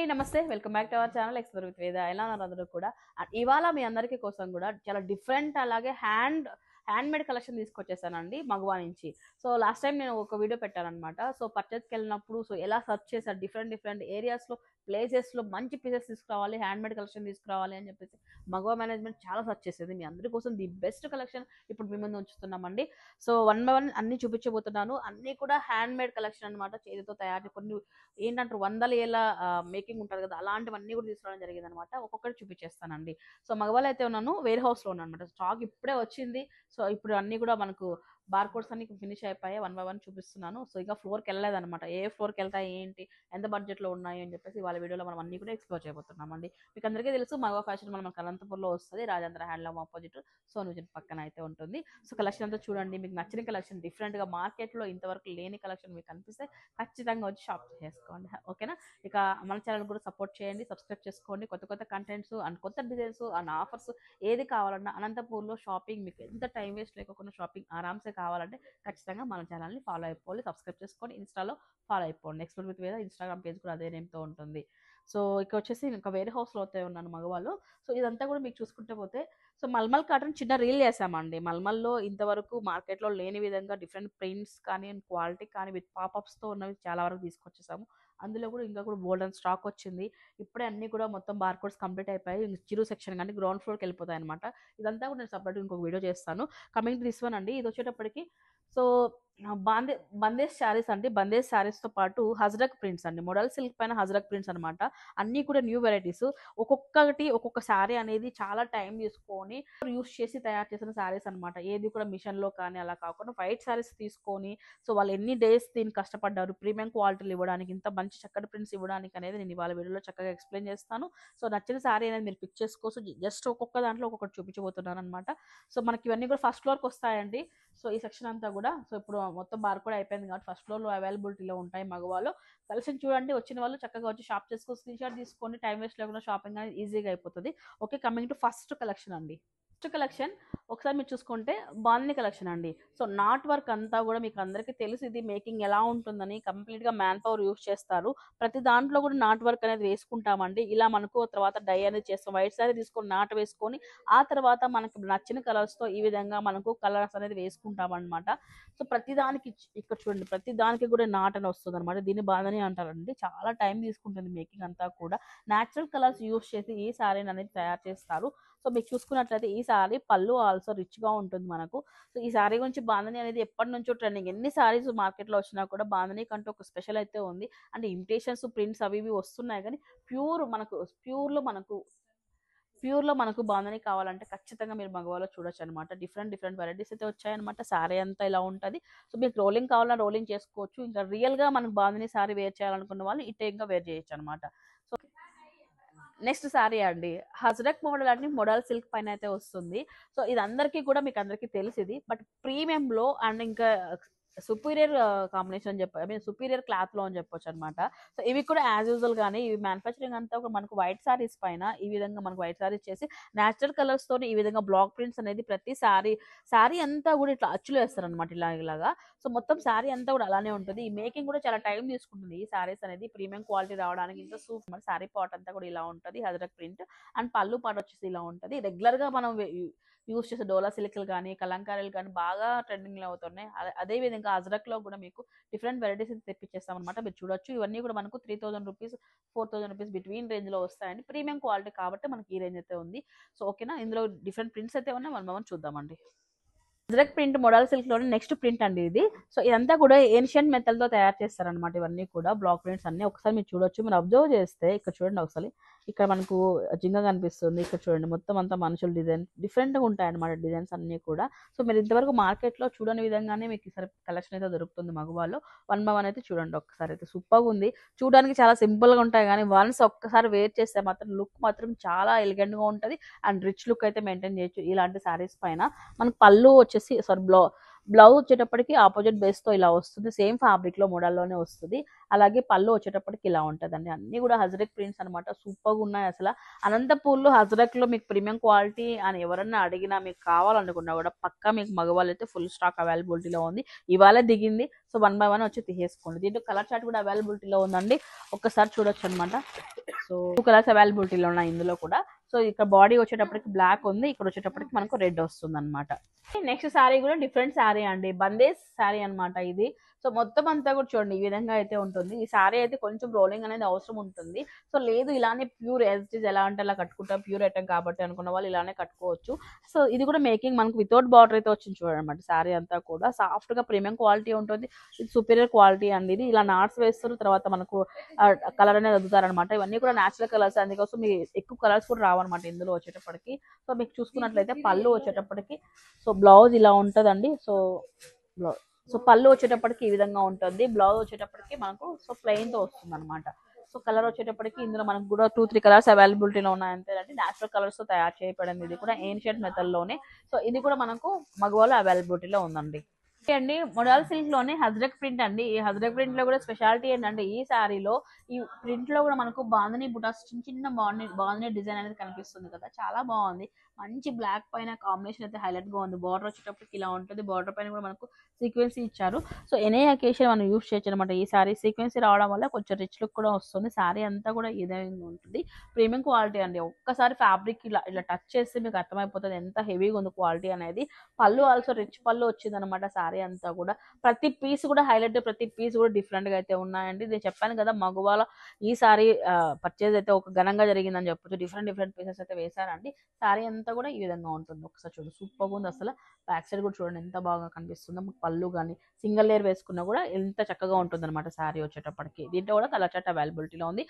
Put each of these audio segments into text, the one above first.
నమస్తే. Welcome back to our channel explore with వేద. ఎలా ఉన్నారు అందరూ కూడా? ఇవాళ మీ అందరికీ కోసం కూడా చాలా డిఫరెంట్ అలాగే హ్యాండ్‌మేడ్ కలెక్షన్ తీసుకొచ్చేసానండి మగవా నుంచి. సో, లాస్ట్ టైమ్ నేను ఒక వీడియో పెట్టాననమాట. సో, పర్చేస్‌కెళ్ళినప్పుడు ఎలా సెర్చ్ చేశాను డిఫరెంట్ ఏరియాస్‌లో, ప్లేసెస్‌లో మంచి పీసెస్ తీసుకురావాలి, హ్యాండ్‌మేడ్ కలెక్షన్ తీసుకురావాలి అని చెప్పేసి మగవా మేనేజ్మెంట్ చాలా సెర్చ్ చేసేది. మీ అందరి కోసం ది బెస్ట్ కలెక్షన్ ఇప్పుడు మీ ముందు ఉంచుతున్నామండి. సో, వన్ బై వన్ అన్నీ చూపించబోతున్నాను. అన్నీ కూడా హ్యాండ్‌మేడ్ కలెక్షన్ అనమాట. చేతితో తయారు కొన్ని ఏంటంటారు వందల ఏళ్ళ మేకింగ్ ఉంటది కదా! అలాంటివన్నీ కూడా తీసుకురావడం జరిగిందనమాట. ఒక్కొక్కటి చూపించేస్తానండి. సో, మగవాళ్ళు అయితే ఉన్నాను వేర్ హౌస్‌లో ఉన్నానన్నమాట. స్టాక్ ఇప్పుడే వచ్చింది. సో, ఇప్పుడు అన్నీ కూడా మనకు బార్‌కోడ్స్ అన్నీ ఫినిష్ అయిపోయాయి. వన్ బై వన్ చూపిస్తున్నాను. సో, ఇక ఫ్లోర్‌కెళ్ళలేదనమాట. ఏ ఫ్లోర్‌కెళ్తాయి ఏంటి? ఎంత బడ్జెట్‌లో ఉన్నాయి అని చెప్పేసి ఇవాళ వీడియోలో మనం అన్నీ కూడా ఎక్స్‌ప్లోర్ చేయబోతున్నామండి. మీకు అందరికీ తెలుసు మగవా ఫ్యాషన్ మాల్ మనకు అనంతపూర్‌లో వస్తది. రాజేంద్ర హ్యాండ్లూమ్ ఆపోజిట్ సోను జిన్ పక్కన అయితే ఉంటుంది. సో, కలెక్షన్ అంతా చూడండి. మీకు నచ్చిన కలెక్షన్ డిఫరెంట్‌గా మార్కెట్‌లో ఇంతవరకు లేని కలెక్షన్ మీకు కనిపిస్తే ఖచ్చితంగా వచ్చి షాప్ చేసుకోండి. ఓకేనా? ఇక మన ఛానల్ కూడా సపోర్ట్ చేయండి. సబ్స్క్రైబ్ చేసుకోండి. కొత్త కంటెంట్స్ అండ్ కొత్త డిజైన్స్ అండ్ ఆఫర్స్ ఏది కావాలన్నా అనంతపూర్‌లో షాపింగ్ మీకు ఎంత టైం వేస్ట్ లేకోకుండా షాపింగ్ ఆరామ్సే కావాలంటే ఖచ్చితంగా మన ఛానల్‌ని ఫాలో అయిపోవాలి. సబ్స్క్రైబ్ చేసుకోండి. ఇన్‌స్టాలో ఫాలో అయిపోండి. ఎక్స్‌ప్లోర్ విత్ వేద ఇన్‌స్టాగ్రామ్ పేజ్ కూడా అదే నేమ్‌తో ఉంటుంది. సో, ఇక్కడ వచ్చేసి ఇంకా వేరే హౌస్‌లో అయితే ఉన్నాను మగవాళ్ళు. సో, ఇదంతా కూడా మీకు చూసుకుంటే పోతే సో, మల్మల్ కాటన్ చిన్న రీల్ చేశామండి. మల్మల్‌లో ఇంతవరకు మార్కెట్‌లో లేని విధంగా డిఫరెంట్ ప్రింట్స్ కానీ, క్వాలిటీ కానీ విత్ పాపప్స్‌తో ఉన్నవి చాలా వరకు తీసుకొచ్చేసాము. అందులో కూడా ఇంకా కూడా బోలెడన్ని స్టాక్ వచ్చింది. ఇప్పుడే అన్నీ కూడా మొత్తం బార్‌కోడ్స్ కంప్లీట్ అయిపోయాయి. చిరు సెక్షన్ కానీ గ్రౌండ్ ఫ్లోర్‌కి వెళ్ళిపోతాయన్నమాట. ఇదంతా కూడా నేను సెపరేట్‌గా ఇంకొక వీడియో చేస్తాను. కమింగ్ టు దిస్ వన్ అండి. ఇది వచ్చేటప్పటికి సో, బందేశ్ శారీస్ అండి. బందేశ్ శారీస్‌తో పాటు హజ్రక్ ప్రింట్స్ అండి. మోడల్ సిల్క్ పైన హజ్రక్ ప్రింట్స్ అనమాట. అన్నీ కూడా న్యూ వెరైటీస్. ఒక్కొక్క శారీ అనేది చాలా టైం తీసుకొని యూజ్ చేసి తయారు చేసిన శారీస్ అనమాట. ఏది కూడా మిషన్‌లో కానీ అలా కాకుండా వైట్ శారీస్ తీసుకొని సో, వాళ్ళు ఎన్ని డేస్ దీనికి కష్టపడ్డారు. ప్రీమియం క్వాలిటీలు ఇవ్వడానికి, ఇంత మంచి చక్కటి ప్రింట్స్ ఇవ్వడానికి అనేది నేను ఇవాళ వీడియోలో చక్కగా ఎక్స్‌ప్లెయిన్ చేస్తాను. సో, నచ్చిన శారీ అనేది మీరు పిక్ చేసుకోవచ్చు. జస్ట్ ఒక్కొక్క దాంట్లో ఒక్కొక్కటి చూపించబోతున్నాననమాట. సో, మనకి ఇవన్నీ కూడా ఫస్ట్ ఫ్లోర్‌కి వస్తాయండి. సో, ఈ సెక్షన్ అంతా కూడా సో, ఇప్పుడు మొత్తం బార్‌కోడ్ అయిపోయింది కాబట్టి ఫస్ట్ ఫ్లోర్‌లో అవైలబిలిటీలో ఉంటాయి మగవాళ్ళు. కలెక్షన్ చూడండి. వచ్చిన వాళ్ళు చక్కగా వచ్చి షాప్ చేసుకొని స్క్రీన్‌షాట్ తీసుకోండి. టైం వేస్ట్ లేకుండా షాపింగ్ అనేది ఈజీగా అయిపోతది. Okay. Coming to first collection అండి. ఫస్ట్ కలెక్షన్ ఒకసారి మీరు చూసుకుంటే బాందిని కలెక్షన్ అండి. సో, నాట్ వర్క్ అంతా కూడా మీకు అందరికీ తెలుసు ఇది మేకింగ్ ఎలా ఉంటుందని. కంప్లీట్‌గా మ్యాన్ పవర్ యూజ్ చేస్తారు. ప్రతి దాంట్లో కూడా నాట్ వర్క్ అనేది వేసుకుంటామండి. ఇలా మనకు తర్వాత డై అనేది చేస్తాం. వైట్ శారీ తీసుకొని నాట్ వేసుకొని ఆ తర్వాత మనకు నచ్చిన కలర్స్‌తో ఈ విధంగా మనకు కలర్స్ అనేది వేసుకుంటామన్నమాట. సో, ప్రతిదానికి ఇక్కడ చూడండి ప్రతిదానికి కూడా నాట్ అని వస్తుందన్నమాట. దీన్ని బాందిని అంటారండి. చాలా టైం తీసుకుంటుంది మేకింగ్ అంతా కూడా. నేచురల్ కలర్స్ యూజ్ చేసి ఈ శారీని అనేది తయారు చేస్తారు. సో, మీకు చూసుకున్నట్లయితే ఈ శారీ పళ్ళు ఆల్సో రిచ్‌గా ఉంటుంది మనకు. సో, ఈ శారీ గురించి బాందిని అనేది ఎప్పటినుంచో ట్రెండింగ్. ఎన్ని శారీస్ మార్కెట్‌లో వచ్చినా కూడా బాందిని కంటూ ఒక స్పెషల్ అయితే ఉంది. అంటే ఇమిటేషన్స్, ప్రింట్స్ అవి ఇవి వస్తున్నాయి కానీ ప్యూర్ మనకు ప్యూర్‌లో మనకు బాందిని కావాలంటే ఖచ్చితంగా మీరు మగవాళ్ళలో చూడొచ్చనమాట. డిఫరెంట్ వెరైటీస్ అయితే వచ్చాయన్నమాట. శారీ అంతా ఇలా ఉంటది. సో, మీకు రోలింగ్ కావాలన్నా రోలింగ్ చేసుకోవచ్చు. ఇంకా రియల్‌గా మనకు బాందిని శారీ వేర్ చేయాలనుకున్న వాళ్ళు ఇట్టే ఇంకా వేర్ చేయొచ్చనమాట. సో, నెక్స్ట్ శారీ అండి. హజ్రక్ మోడల్ అని మోడల్ సిల్క్ పైన అయితే వస్తుంది. సో, ఇది అందరికీ కూడా మీకు అందరికీ తెలిసిది. బట్ ప్రీమియంలో అండ్ ఇంకా సుపీరియర్ కాంబినేషన్ అని ఐ మీన్ సుపీరియర్ క్లాత్‌లో అని చెప్పొచ్చనమాట. సో, ఇవి కూడా యాజ్ యూజువల్ గానే ఇవి మ్యానుఫ్యాక్చరింగ్ అంతా కూడా మనకు వైట్ శారీస్ పైన ఈ విధంగా మనకు వైట్ శారీస్ చేసి నేచురల్ కలర్స్‌తోని ఈ విధంగా బ్లాక్ ప్రింట్స్ అనేది ప్రతి శారీ అంతా కూడా ఇట్లా అచ్చులు వేస్తారనమాట ఇలాగా. సో, మొత్తం శారీ అంతా కూడా అలానే ఉంటుంది. ఈ మేకింగ్ కూడా చాలా టైం తీసుకుంటుంది. ఈ శారీస్ అనేది ప్రీమియం క్వాలిటీ రావడానికి ఇంకా సూపర్ శారీ పార్ట్ అంతా కూడా ఇలా ఉంటది. హజరక్ ప్రింట్ అండ్ పళ్ళు పార్ట్ వచ్చేసి ఇలా ఉంటది. రెగ్యులర్‌గా మనం యూజ్ చేసే డోలా సిల్క్‌లు కానీ, కలంకారీలు కానీ బాగా ట్రెండింగ్‌లో అవుతున్నాయి. అదే విధంగా అజ్రక్‌లో కూడా మీకు డిఫరెంట్ వెరైటీస్ తెప్పించేస్తామన్నమాట. మీరు చూడొచ్చు. ఇవన్నీ కూడా మనకు 3000 రూపీస్, 4000 రూపీస్ బిట్వీన్ రేంజ్‌లో వస్తాయండి. ప్రీమియం క్వాలిటీ కాబట్టి మనకి ఈ రేంజ్ అయితే ఉంది. సో, ఓకేనా. ఇందులో డిఫరెంట్ ప్రింట్స్ అయితే ఉన్నాయి. వన్ బై వన్ చూద్దామండి. అజ్రక్ ప్రింట్ మోడల్ సిల్క్‌లోనే నెక్స్ట్ ప్రింట్ అండి ఇది. సో, ఇదంతా కూడా ఏన్షియంట్ మెటల్‌తో తయారు చేస్తారనమాట. ఇవన్నీ కూడా బ్లాక్ ప్రింట్స్ అన్నీ ఒకసారి మీరు చూడొచ్చు. మీరు అబ్జర్వ్ చేస్తే ఇక్కడ చూడండి ఒకసారి. ఇక్కడ మనకు జింక కనిపిస్తుంది. ఇక్కడ చూడండి మొత్తం అంతా మనుషుల డిజైన్ డిఫరెంట్‌గా ఉంటాయన్నమాట డిజైన్స్ అన్నీ కూడా. సో, మీరు ఇంతవరకు మార్కెట్‌లో చూడని విధంగానే మీకు ఈసారి కలెక్షన్ అయితే దొరుకుతుంది మగవాళ్ళు. వన్ బై వన్ అయితే చూడండి ఒక్కసారి అయితే సూపర్‌గా ఉంది. చూడడానికి చాలా సింపుల్‌గా ఉంటాయి కానీ వన్స్ ఒక్కసారి వేర్ చేస్తే మాత్రం లుక్ మాత్రం చాలా ఎలిగెంట్‌గా ఉంటది. అండ్ రిచ్ లుక్ అయితే మెయింటైన్ చేయొచ్చు ఇలాంటి శారీస్ పైన. మనకు పళ్ళు వచ్చేసి బ్లౌజ్ వచ్చేటప్పటికి ఆపోజిట్ బేస్‌తో ఇలా వస్తుంది. సేమ్ ఫ్యాబ్రిక్‌లో మోడల్‌లోనే వస్తది. అలాగే పళ్ళు వచ్చేటప్పటికి ఇలా ఉంటదండి. అన్నీ కూడా హజ్రక్ ప్రింట్స్ అనమాట. సూపర్‌గా ఉన్నాయి అసల. అనంతపూర్‌లో హజ్రక్‌లో మీకు ప్రీమియం క్వాలిటీ అని ఎవరన్నా అడిగినా మీకు కావాలనుకున్నా కూడా పక్కా మీకు మగవాళ్ళైతే ఫుల్ స్టాక్ అవైలబిలిటీలో ఉంది. ఇవాళే దిగింది. సో, వన్ బై వన్ వచ్చి తీసేసుకోండి. దీంట్లో కలర్ చార్ట్ కూడా అవైలబిలిటీలో ఉందండి. ఒక్కసారి చూడొచ్చనమాట. సో 2 కలర్స్ అవైలబిలిటీలో ఉన్నాయి ఇందులో కూడా. సో ఇక్కడ బాడీ వచ్చేటప్పటికి బ్లాక్ ఉంది, ఇక్కడ వచ్చేటప్పటికి మనకు రెడ్ వస్తుంది అనమాట. నెక్స్ట్ శారీ కూడా డిఫరెంట్ శారీ అండి, బందేజ్ శారీ అనమాట ఇది. సో మొత్తం అంతా కూడా చూడండి ఈ విధంగా అయితే ఉంటుంది. ఈ శారీ అయితే కొంచెం రోలింగ్ అనేది అవసరం ఉంటుంది. సో లేదు ఇలానే ప్యూర్ యాజ్ ఇట్ ఈజ్ ఎలా అంటే అలా కట్టుకుంటాం, ప్యూర్ ఐటమ్ కాబట్టి అనుకున్న వాళ్ళు ఇలానే కట్టుకోవచ్చు. సో ఇది కూడా మేకింగ్ మనకు వితౌట్ బార్డర్ అయితే వచ్చింది చూడండి అనమాట. శారీ అంతా కూడా సాఫ్ట్ గా ప్రీమియం క్వాలిటీ ఉంటుంది. ఇది సుపీరియర్ క్వాలిటీ అండి. ఇది ఇలా నాట్స్ వేస్తారు, తర్వాత మనకు కలర్ అనేది వదులుతారనమాట. ఇవన్నీ కూడా న్యాచురల్ కలర్స్, అందుకోసం మీకు ఎక్కువ కలర్స్ కూడా రావన్నమాట ఇందులో వచ్చేటప్పటికి. సో మీకు చూసుకున్నట్లయితే పళ్ళు వచ్చేటప్పటికి సో బ్లౌజ్ ఇలా ఉంటుందండి. సో పళ్ళు వచ్చేటప్పటికి ఈ విధంగా ఉంటుంది, బ్లౌజ్ వచ్చేటప్పటికి మనకు సో ప్లెయిన్ తో వస్తుంది అనమాట. సో కలర్ వచ్చేటప్పటికి ఇందులో మనకు కూడా 2-3 కలర్స్ అవైలబిలిటీలో ఉన్నాయి అంతేనండి. నేచురల్ కలర్స్ తో తయారు చేయబడింది, ఇది కూడా ఏన్షియంట్ మెథడ్ లోనే. సో ఇది కూడా మనకు మగవాళ్ళు అవైలబిలిటీలో ఉందండి. అండి మొడాల్ సిల్క్ లోనే హజ్రక్ ప్రింట్ అండి. ఈ హజ్రక్ ప్రింట్ లో కూడా స్పెషాలిటీ ఏంటంటే ఈ శారీలో ఈ ప్రింట్ లో కూడా మనకు బాందని బుటాస్ చిన్న చిన్న బాందని డిజైన్ అనేది కనిపిస్తుంది కదా, చాలా బాగుంది. మంచి బ్లాక్ పైన కాంబినేషన్ అయితే హైలైట్ గా ఉంది. బార్డర్ వచ్చేటప్పటికి ఇలా ఉంటుంది, బార్డర్ పైన కూడా మనకు సీక్వెన్సీ ఇచ్చారు. సో ఎనీ అకేషన్ మనం యూస్ చేయొచ్చు అనమాట. ఈ శారీ సీక్వెన్సీ రావడం వల్ల కొంచెం రిచ్ లుక్ కూడా వస్తుంది. శారీ అంతా కూడా ఇదే ఉంటుంది, ప్రీమియం క్వాలిటీ అండి. ఒక్కసారి ఫ్యాబ్రిక్ ఇలా ఇలా టచ్ చేస్తే మీకు అర్థమైపోతుంది ఎంత హెవీగా ఉంది క్వాలిటీ అనేది. పళ్ళు ఆల్సో రిచ్ పళ్ళు వచ్చింది అనమాట. శారీ అంతా కూడా ప్రతి పీస్ కూడా హైలైట్, ప్రతి పీస్ కూడా డిఫరెంట్ గా అయితే ఉన్నాయండి. నేను చెప్పాను కదా మగవాళ్ళ ఈ శారీ పర్చేజ్ అయితే ఒక ఘనంగా జరిగిందని చెప్పొచ్చు. డిఫరెంట్ పీసెస్ అయితే వేశారండి. శారీ అంతా కూడా ఈ విధంగా ఉంటుంది. ఒకసారి చూడండి సూపర్ గా ఉంది అసలు. బ్యాక్ సైడ్ కూడా చూడండి ఎంత బాగా కనిపిస్తుందో. పళ్ళు కానీ సింగిల్ లేయర్ వేసుకున్నా కూడా ఎంత చక్కగా ఉంటుంది అనమాట శారీ వచ్చేటప్పటికి. దీంట్లో కూడా కలర్ చార్ట్ అవైలబిలిటీలో ఉంది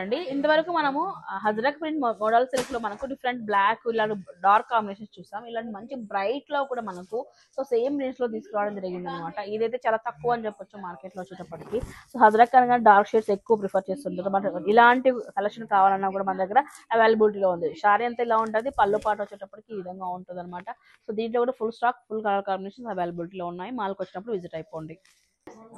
అండి. ఇంతవరకు మనము హజ్రక్ ప్రింట్ మోడల్ సిల్క్ లో మనకు డిఫరెంట్ బ్లాక్ ఇలాంటి డార్క్ కాంబినేషన్స్ చూసాం. ఇలాంటి మంచి బ్రైట్ లో కూడా మనకు సో సేమ్ రేంజ్ లో తీసుకురావడం జరిగింది అనమాట. ఇదైతే చాలా తక్కువ అని చెప్పొచ్చు మార్కెట్ లో వచ్చేటప్పటికి. సో హజ్రక్ అనగా డార్క్ షేడ్స్ ఎక్కువ ప్రిఫర్ చేస్తుంటారు. మన ఇలాంటి కలెక్షన్ కావాలన్నా కూడా మన దగ్గర అవైలబిలిటీలో ఉంది. శారీ అంతా ఇలా ఉంటుంది, పళ్ళు పాటు వచ్చేటప్పటికి ఈ విధంగా ఉంటుంది అనమాట. సో దీంట్లో కూడా full stock, full colour combinations అవైలబిలిటీలో ఉన్నాయి. మాల్కి వచ్చినప్పుడు విజిట్ అయిపోండి.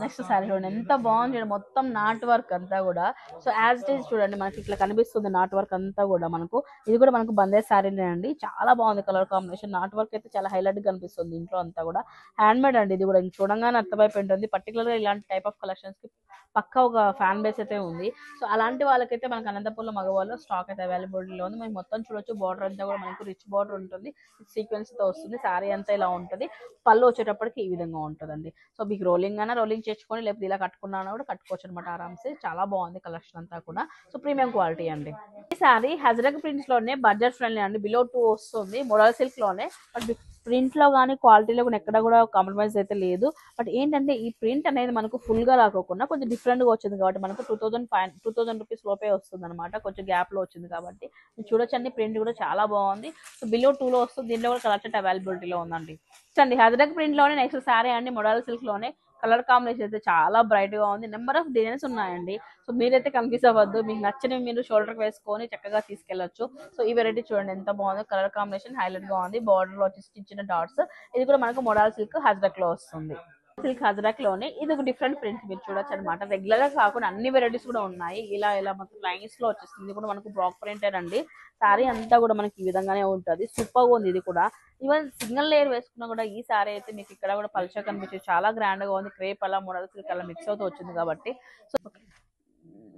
నెక్స్ట్ శారీ చూడండి ఎంత బాగుంది, మొత్తం నాట్ వర్క్ అంతా కూడా. సో యాజ్ ఇట్ ఈజ్ చూడండి మనకి ఇట్లా కనిపిస్తుంది నాట్ వర్క్ అంతా కూడా మనకు. ఇది కూడా మనకు బందేజ్ శారీనే అండి, చాలా బాగుంది కలర్ కాంబినేషన్. నాట్ వర్క్ అయితే చాలా హైలైట్ గా కనిపిస్తుంది ఇంట్లో అంతా కూడా. హ్యాండ్ మేడ్ అండి ఇది కూడా, చూడంగానే అర్థమైపోయి ఉంటుంది. పర్టికులర్ గా ఇలాంటి టైప్ ఆఫ్ కలెక్షన్స్ కి పక్కా ఒక ఫ్యాన్ బేస్ అయితే ఉంది. సో అలాంటి వాళ్ళకైతే మనకు అనంతపూర్లో మగవాళ్ళు స్టాక్ అయితే అవైలబిలిటీలో ఉంది. మనం మొత్తం చూడొచ్చు, బార్డర్ అంతా కూడా మనకు రిచ్ బార్డర్ ఉంటుంది, సీక్వెన్స్ తో వస్తుంది. శారీ అంతా ఇలా ఉంటుంది, పళ్ళు వచ్చేటప్పటికి ఈ విధంగా ఉంటుందండి. సో మీకు రోలింగ్ అయినా రోలింగ్ చేసుకొని, లేకపోతే ఇలా కట్టుకున్నా కూడా కట్టుకోవచ్చు అనమాట ఆరామ్సే. చాలా బాగుంది కలెక్షన్ అంతా కూడా. సో ప్రీమియం క్వాలిటీ అండి. ఈ శారీ హజ్రక్ ప్రింట్స్ లోనే బడ్జెట్ ఫ్రెండ్లీ అండి, బిలో 2 వస్తుంది. మోడల్ సిల్క్ లోనే బట్ ప్రింట్ లో కానీ క్వాలిటీలో కూడా ఎక్కడ కూడా కాంప్రమైజ్ అయితే లేదు. బట్ ఏంటంటే ఈ ప్రింట్ అనేది మనకు ఫుల్ గా రాకోకుండా కొంచెం డిఫరెంట్ గా వచ్చింది కాబట్టి మనకు 2000 రూపీస్ లోపే వస్తుంది అనమాట. కొంచెం గ్యాప్ లో వచ్చింది కాబట్టి మీరు చూడొచ్చు అండి. ప్రింట్ కూడా చాలా బాగుంది. సో బిలో 2 లో వస్తుంది. దీంట్లో కూడా కలర్ చార్ట్ అవైలబిలిటీలో ఉందండి. అండి హజ్రక్ ప్రింట్ లోనే నెక్స్ట్ శారీ అండి, మోడల్ సిల్క్ లోనే. కలర్ కాంబినేషన్ అయితే చాలా బ్రైట్ గా ఉంది. నెంబర్ ఆఫ్ డిజైన్స్ ఉన్నాయండి. సో మీరైతే కన్ఫ్యూజ్ అవ్వద్దు, మీకు నచ్చినవి మీరు షోల్డర్ వేసుకొని చక్కగా తీసుకెళ్లొచ్చు. సో ఈ వెరైటీ చూడండి ఎంత బాగుందో, కలర్ కాంబినేషన్ హైలైట్ గా ఉంది. బార్డర్ లో వచ్చేసి చిన్న చిన్న డాట్స్. ఇది కూడా మనకు మోడల్ సిల్క్ హజ్రక్ లో వస్తుంది. సిల్క్ హజ్రక్ లోనే ఇది ఒక డిఫరెంట్ ప్రింట్ మీరు చూడొచ్చు అనమాట. రెగ్యులర్ గా కాకుండా అన్ని వెరైటీస్ కూడా ఉన్నాయి. ఇలా ఇలా మనకు లైన్స్ లో వచ్చేస్తుంది. ఇది కూడా మనకు బ్లాక్ ప్రింటెడ్ అండి. శారీ అంతా కూడా మనకి ఈ విధంగానే ఉంటుంది. సూపర్ గా ఉంది ఇది కూడా. ఈవెన్ సింగిల్ లేయర్ వేసుకున్నా కూడా ఈ శారీ అయితే మీకు ఇక్కడ కూడా పల్చగా కనిపించేది, చాలా గ్రాండ్ గా ఉంది. క్రేప్ అలా మోడల్ సిల్క్ అలా మిక్స్ అవుతూ వచ్చింది కాబట్టి. సో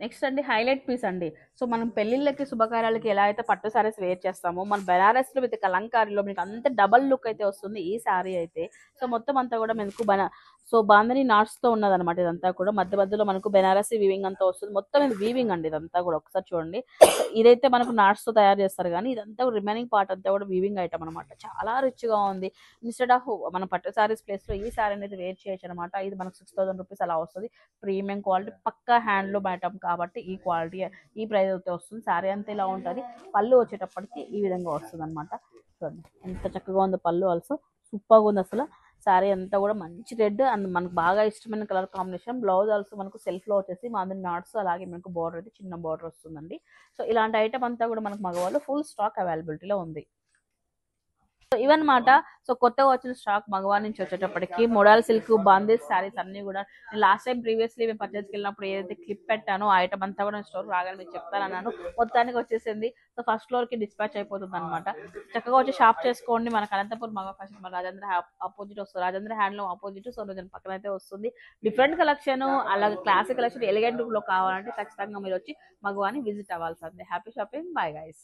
నెక్స్ట్ అండి హైలైట్ పీస్ అండి. సో మనం పెళ్లిళ్ళకి శుభకార్యాలకి ఎలా అయితే పట్టు సారీస్ వేర్ చేస్తామో, మన బెనారస్ లో విత్ కలంకారీలో మీకు అంత డబల్ లుక్ అయితే వస్తుంది ఈ శారీ అయితే. సో మొత్తం అంతా కూడా మనకు సో బాందని నాట్స్ తో ఉన్నదన్నమాట. ఇదంతా కూడా మధ్య మధ్యలో మనకు బెనారసి వీవింగ్ అంతా వస్తుంది. మొత్తం ఇది వీవింగ్ అండి ఇదంతా కూడా. ఒకసారి చూడండి, ఇదైతే మనకు నాట్స్ తో తయారు చేస్తారు కానీ ఇదంతా రిమైనింగ్ పార్ట్ అంతా కూడా వీవింగ్ ఐటమ్ అనమాట. చాలా రిచ్ గా ఉంది. ఇన్స్టెడ్ ఆఫ్ మన పట్టు సారీస్ ప్లేస్ లో ఈ శారీ అనేది వేర్ చేయొచ్చు అనమాట. ఇది మనకు 6000 రూపీస్ అలా వస్తుంది. ప్రీమియం క్వాలిటీ, పక్కా హ్యాండ్లూమ్ ఐటమ్ కాబట్టి ఈ క్వాలిటీ ఈ ప్రైస్ అయితే వస్తుంది. శారీ అంతా ఇలా ఉంటుంది. పళ్ళు వచ్చేటప్పటికి ఈ విధంగా వస్తుంది అనమాట. చూడండి ఎంత చక్కగా ఉందో పళ్ళు. ఆల్సో సూపర్గా ఉంది అసలు. శారీ అంతా కూడా మంచి రెడ్ అండ్ మనకు బాగా ఇష్టమైన కలర్ కాంబినేషన్. బ్లౌజ్ ఆల్సో మనకు సెల్ఫ్ లో వచ్చేసి మాది నాట్స్, అలాగే మనకు బార్డర్ అయితే చిన్న బార్డర్ వస్తుందండి. సో ఇలాంటి ఐటమ్ అంతా కూడా మనకు మగవాళ్ళు ఫుల్ స్టాక్ అవైలబిలిటీలో ఉంది. ఇవన్నమాట. సో కొత్తగా వచ్చిన స్టాక్ మగవా నుంచి వచ్చేటప్పటికి మోడల్ సిల్క్ బాందేజ్ శారీస్ అన్ని కూడా నేను లాస్ట్ టైం ప్రీవియస్లీ మేము పర్చేస్కి వెళ్ళినప్పుడు ఏదైతే క్లిప్ పెట్టానో ఆ ఐటమ్ అంతా కూడా స్టోర్ రాగానే మీకు చెప్తానన్నాను. మొత్తానికి వచ్చేసింది. సో ఫస్ట్ ఫ్లోర్ కి డిస్పాచ్ అయిపోతుంది అనమాట. చక్కగా వచ్చి షాప్ చేసుకోండి. మనకు అనంతపూర్ మగ ఫ్యాషన్ మన రాజేంద్ర ఆపోజిట్ వస్తుంది, రాజేంద్ర హ్యాండ్లూమ్ ఆపోజిట్ సో దాని పక్కన అయితే వస్తుంది. డిఫరెంట్ కలెక్షన్ అలాగే క్లాసిక్ కలెక్షన్ ఎలిగెంట్ లుక్ లో కావాలంటే ఖచ్చితంగా మీరు వచ్చి మగవాని విజిట్ అవ్వాల్సిందే. Happy shopping, bye guys.